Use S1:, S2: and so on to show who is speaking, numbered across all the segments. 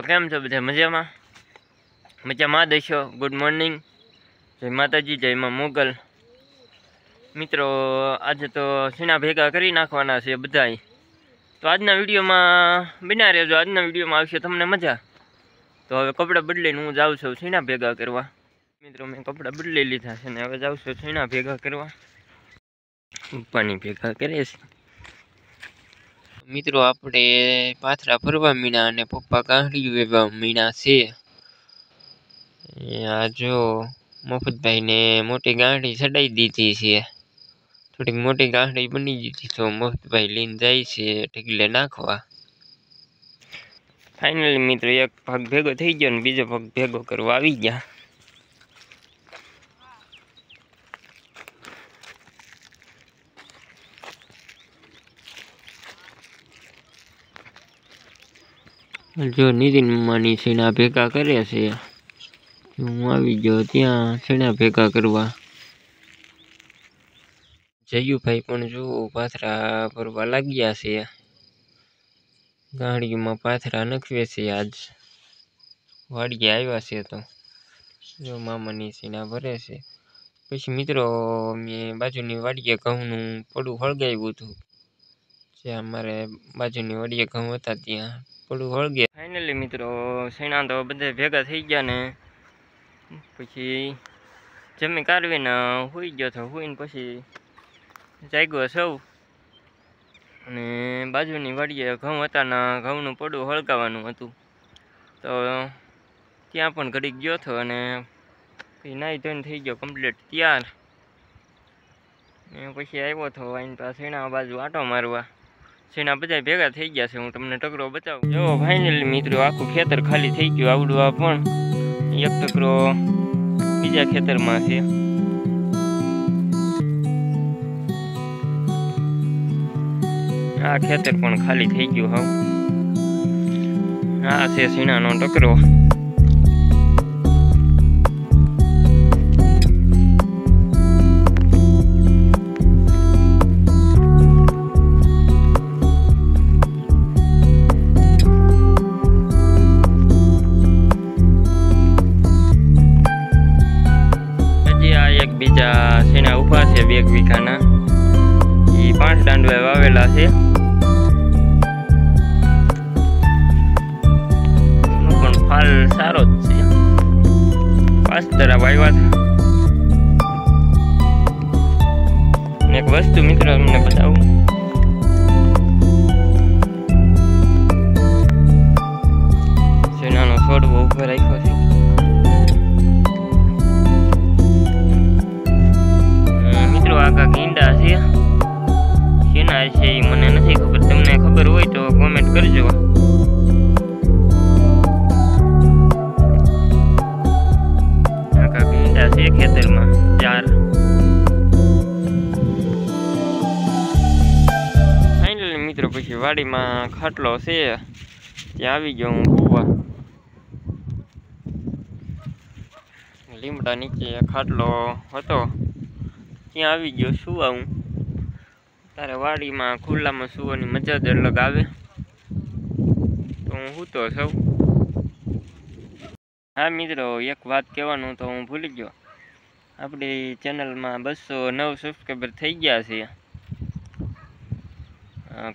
S1: કેમ છો બધા મજામાં? મજામાં દેશો. ગુડ મોર્નિંગ, જય માતાજી, જય માં મોગલ. મિત્રો આજે તો સીણા ભેગા કરી નાખવાના છે બધાય. તો આજના વિડીયોમાં બના રહેજો. આજના વિડીયોમાં આવશે તમને મજા. તો હવે કપડાં બદલીને હું જાઉં છું સીણા ભેગા કરવા. મિત્રો મેં કપડાં બદલી લીધા છે ને હવે જાઉં છું સીણા ભેગા કરવા. પાણી ભેગા કરે છે મિત્રો. આપણે પાથરા ફરવા મીણા અને પપ્પા કાંહડી વેવા મીણા છે. આ જો મફતભાઈને મોટી ગાંઠી ચડાવી દીધી છે. થોડીક મોટી ગાંઠી બની દીધી તો મફતભાઈ લઈને જાય છે ઢગલે નાખવા. ફાઇનલી મિત્રો એક ભાગ ભેગો થઈ ગયો ને બીજો ભાગ ભેગો કરવા આવી ગયા. જો નીતિન માની સીણા ભેગા કરે છે. હું આવી ગયો ત્યાં સીણા ભેગા કરવા. જયુભાઈ પણ જો પાથરા ભરવા લાગ્યા છે. ગાડીમાં પાથરા નખવે છે. આજ વાડીએ આવ્યા છે તો જો મામાની સીણા ભરે છે. પછી મિત્રો મેં બાજુની વાડીએ ઘઉંનું પડું હળગાવ્યું હતું. જ્યાં અમારે બાજુની વાડીએ ઘઉં હતા ત્યાં પડું હળગે. ફાઇનલી મિત્રો સીણા તો બધા ભેગા થઈ ગયા ને પછી જમી કાઢવીને સૂઈ ગયો હતો. સૂઈને પછી જાગ્યો સૌ અને બાજુની વાડીએ ઘઉં હતા ને ઘઉંનું પડું હળગાવાનું હતું તો ત્યાં પણ ઘડીક ગયો હતો અને પછી નાહી ધોઈને થઈ ગયો કમ્પ્લીટ તૈયાર. પછી આવ્યો હતો આઈને પાસે સીણા બાજુ આંટો મારવા. સીણા બધા ભેગા થઈ ગયા છે. હું તમને ટકરો બતાવું. જો ફાઇનલી મિત્રો આખું ખેતર ખાલી થઈ ગયું. આવડું આ પણ એક ટકરો બીજા ખેતરમાં છે. આ ખેતર પણ ખાલી થઈ ગયું. હાવ આ છે સીણાનો ટકરો. બીજા સીણા ઉભા છે 2 વીઘાના. એ 5 દાંડવા વાવેલા છે. એનો પણ ફાલ સારો જ છે. 5 તરા વાવ્યા હતા. એક વસ્તુ મિત્રો તમને બતાવું. સીણાનો છોડવો ઉભો રાખ્યો છે. આખા ગીંડા છે. શેના છે એ મને નથી ખબર. તમને ખબર હોય તો કોમેન્ટ કરજો. આખા ગીંડા છે ખેતરમાં 4. ફાઇનલી મિત્રો પછી વાડીમાં ખાટલો છે ત્યાં આવી ગયો હું સુવા. લીમડા નીચે ખાટલો હતો ત્યાં આવી ગયો સુવા હું. તારે વાડીમાં ખુલ્લામાં સુવાની મજા જ અલગ આવે તો હું સૂતો સૌ. હા મિત્રો એક વાત કહેવાનું તો હું ભૂલી ગયો. આપણી ચેનલમાં 209 સબસ્ક્રાઈબર થઈ ગયા છે.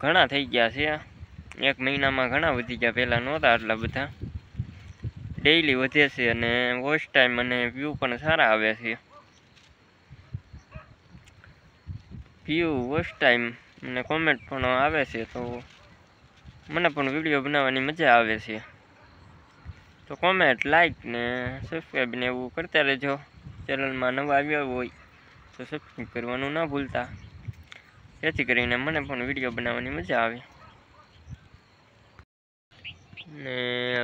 S1: ઘણા થઈ ગયા છે. 1 મહિનામાં ઘણા વધી ગયા. પહેલાં નહોતા આટલા બધા. ડેઈલી વધે છે અને વોચ ટાઈમ અને વ્યૂ પણ સારા આવે છે. વ્યૂ વોચ ટાઈમ અને કોમેન્ટ પણ આવે છે તો મને પણ વિડીયો બનાવવાની મજા આવે છે. તો કોમેન્ટ, લાઈક ને સબસ્ક્રાઈબ ને એવું કરતા રહેજો. ચેનલમાં નવા આવ્યા હોય તો સબસ્ક્રાઈબ કરવાનું ના ભૂલતા, જેથી કરીને મને પણ વિડીયો બનાવવાની મજા આવે. ને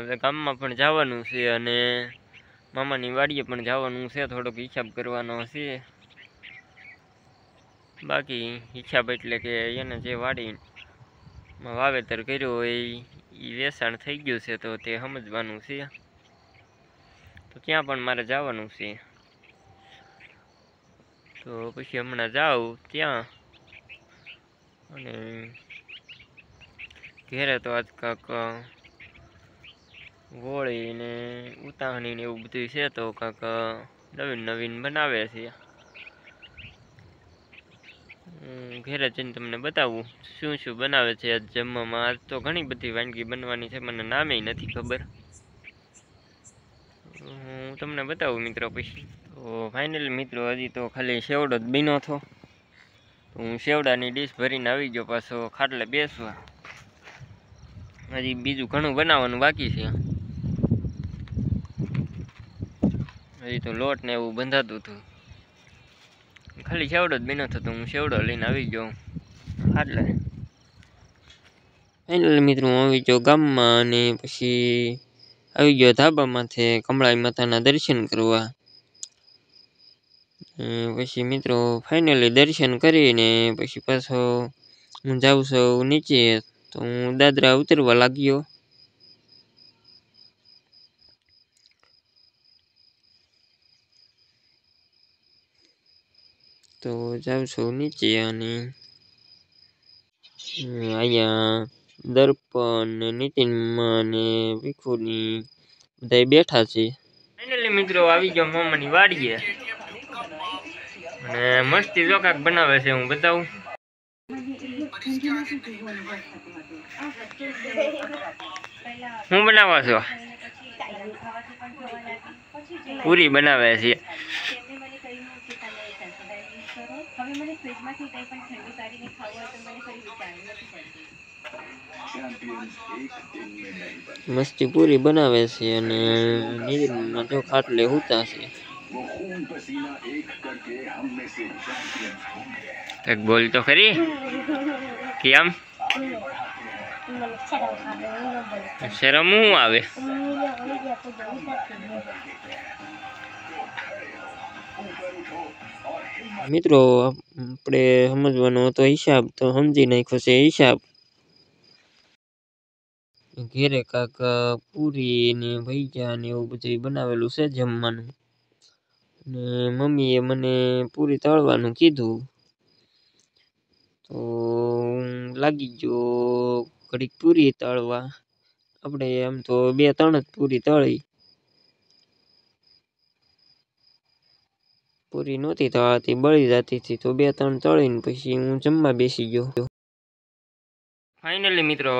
S1: હવે ગામમાં પણ જવાનું છે અને મામાની વાડીએ પણ જવાનું છે. થોડોક હિસાબ કરવાનો છે. બાકી હિસાબ એટલે કે એને જે વાડીમાં વાવેતર કર્યું હોય એ વેચાણ થઈ ગયું છે તો તે સમજવાનું છે. તો ત્યાં પણ મારે જવાનું છે. તો પછી હમણાં જાઉં ત્યાં અને ઘેરે તો આજ કાંક ગોળી ને ઉતાવણી ને એવું બધું છે, તો કાંક નવીન નવીન બનાવે છે. ઘેરે જઈને તમને બતાવું શું શું બનાવે છે આજ જમવામાં. આજ તો ઘણી બધી વાનગી બનવાની છે, મને નામે નથી ખબર. હું તમને બતાવું મિત્રો પછી. તો ફાઇનલી મિત્રો હજી તો ખાલી સેવડો જ બન્યો હતો. તો હું સેવડાની ડીશ ભરીને આવી ગયો પાછો ખાટલે બેસવા. હજી બીજું ઘણું બનાવવાનું બાકી છે. હજી તો લોટ ને એવું બંધાતું હતું. ખાલી સેવડો જ બન્યો હતો, તો હું સેવડો લઈને આવી ગયો ખાટલે. ફાઇનલી મિત્રો હું આવી ગયો ગામમાં, અને પછી આવી ગયો ધાબામાંથી કમળાઈ માતાના દર્શન કરવા. પછી મિત્રો ફાઇનલી દર્શન કરીને પછી પાછો હું જાઉં છું નીચે. તો હું દાદરા ઉતરવા લાગ્યો. તો જાઉં છું નીચે, અને અહીંયા દર્પણ ને નીતિનમાં ને ભીખુની બધા બેઠા છે. ફાઇનલી મિત્રો આવી ગયો મામાની વાડીએ, અને મસ્તી જો કાંક બનાવે છે, હું બતાવું. હું બનાવો છો? પૂરી બનાવે છે. મસ્તી પૂરી બનાવે છે, અને નીરમાં જો ખાટલે હુતા છે. એક બોલ તો ખરી કેમ શરમ હું આવે? મિત્રો આપણે સમજવાનો હતો હિસાબ, તો સમજી નાખ્યો છે હિસાબ. ઘેરે કાક પૂરી ને ભજીયા ને એવું બધું બનાવેલું છે જમવાનું. ને મમ્મીએ મને પૂરી તળવાનું કીધું, તો લાગી ગયો ઘડીક પૂરી તળવા. આપણે એમ તો 2-3 જ પૂરી તળી. પૂરી નહોતી તળાતી, બળી જતી હતી, તો 2-3 તળીને પછી હું જમવા બેસી ગયો. ફાઇનલી મિત્રો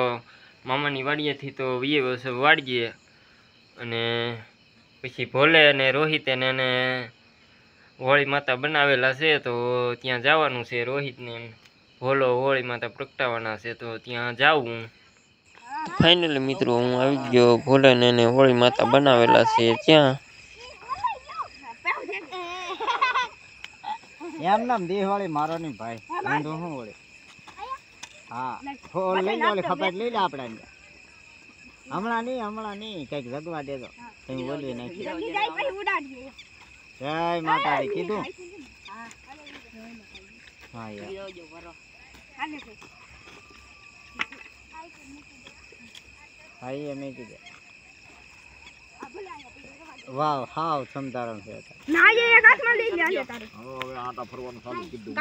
S1: મામાની વાડીએથી તો વાડીએ, અને પછી ભોલે અને રોહિત એને હોળી માતા બનાવેલા છે, તો ત્યાં જવાનું છે. રોહિતને ભોલો હોળી માતા પ્રગટાવવાના છે, તો ત્યાં જાઉં. ફાઇનલી મિત્રો હું આવી ગયો ભોલે ને એને હોળી માતા બનાવેલા છે ત્યાં.
S2: એમ નામ દિવાળી મારો ની ભાઈ હું હોળી. હા ફોન લઈ લે, ઓલી ખબર લઈ લે આપણે. હમણાં નહીં કઈક જગવા દેજો, તમે બોલવી નાખી. જય માતાજી કીધું. હા યાર ભાઈ એમ કીધું. વાવ હાવ સમતારણ છે. ના એ એક હાથમાં લઈ લે તારે. હવે આટા ફરવાનું ચાલુ કીધું.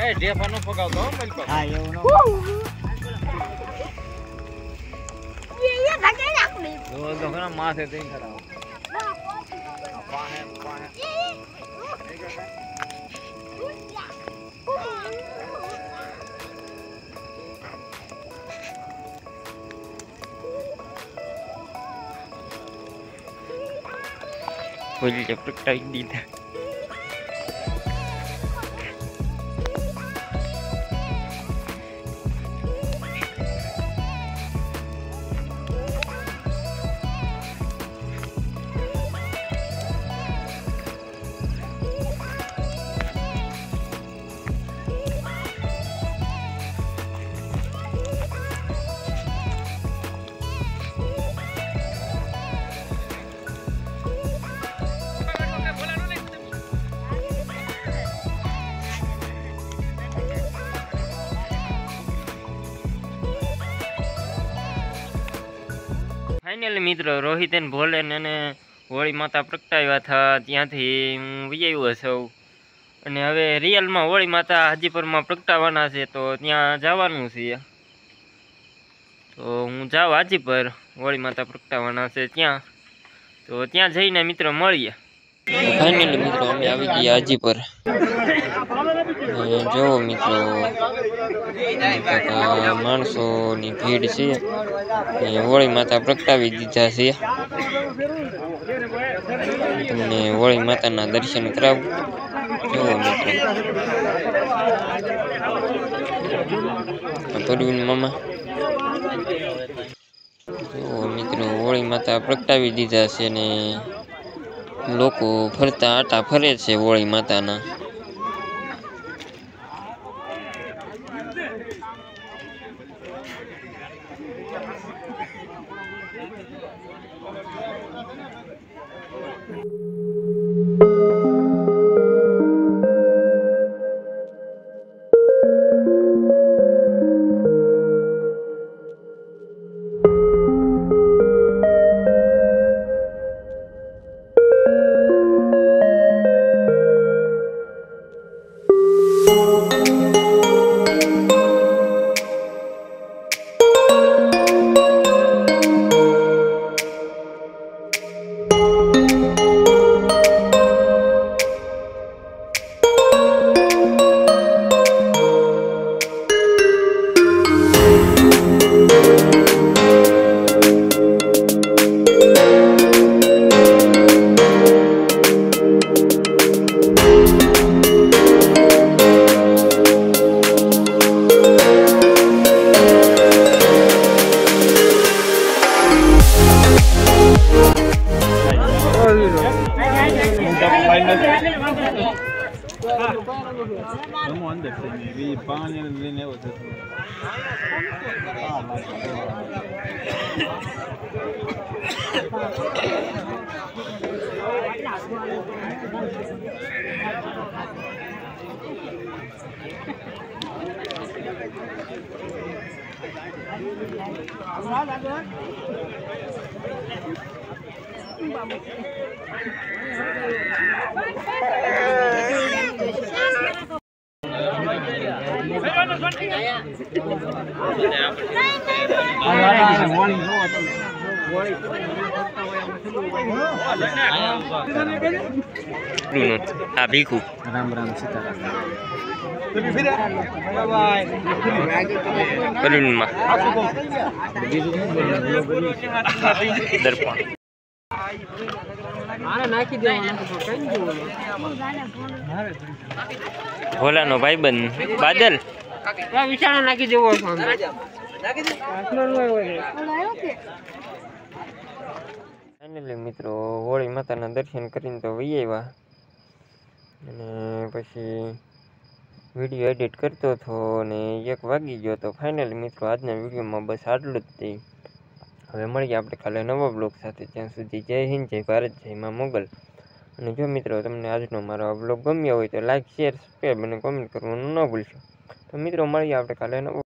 S1: એ ઢેફાનો પગાવતો હો મલકો.
S2: હા એવું નો.
S3: ये भागे नाखले
S1: તો ઘણા માથે તઈ ખરાબ. હોળી પ્રગટાવી દીધા. ફાઇનલી મિત્રો રોહિત અને ભોલેન અને હોળી માતા પ્રગટાવ્યા હતા ત્યાંથી હું વિજયું છું અને હવે રિયલમાં હોળી માતા હાજીપુરમાં પ્રગટાવવાના છે તો ત્યાં જવાનું છે. તો હું જાઉં હાજીપર, હોળી માતા પ્રગટાવવાના છે ત્યાં, તો ત્યાં જઈને મિત્રો મળીએ. ફાઇનલી મિત્રો અમે આવી ગયા હાજીપર. જો મિત્રો માણસોની ભીડ છે, હોળી માતા પ્રગટાવી દીધા છે. તમને હોળી માતાના દર્શન કરાવું. જુઓ મિત્રો પરવીન મામા. જુઓ મિત્રો હોળી માતા પ્રગટાવી દીધા છે ને લોકો ફરતા આટા ફરે છે હોળી માતાના. આ ભીખું
S2: રામ રામ સીતારામ.
S1: દર્પણ ભોલાનો ભાઈબંધ બાદલ વિચાર નાખી દેવો. ફાઇનલી મિત્રો હોળી માતાના દર્શન કરીને તો વહી આવ્યા અને પછી વિડીયો એડિટ કરતો હતો અને 1 વાગી ગયો. તો ફાઇનલી મિત્રો આજના વિડીયોમાં બસ આટલું જ થઈ. હવે મળીએ આપણે કાલે નવા બ્લોગ સાથે. ત્યાં સુધી જય હિન્દ, જય ભારત, જય મા મોગલ. અને જો મિત્રો તમને આજનો મારો આ બ્લોગ ગમ્યો હોય તો લાઈક, શેર, સબસ્ક્રાઈબ અને કોમેન્ટ કરવાનું ન ભૂલશો. તો મિત્રો મળીએ આપણે કાલે નવો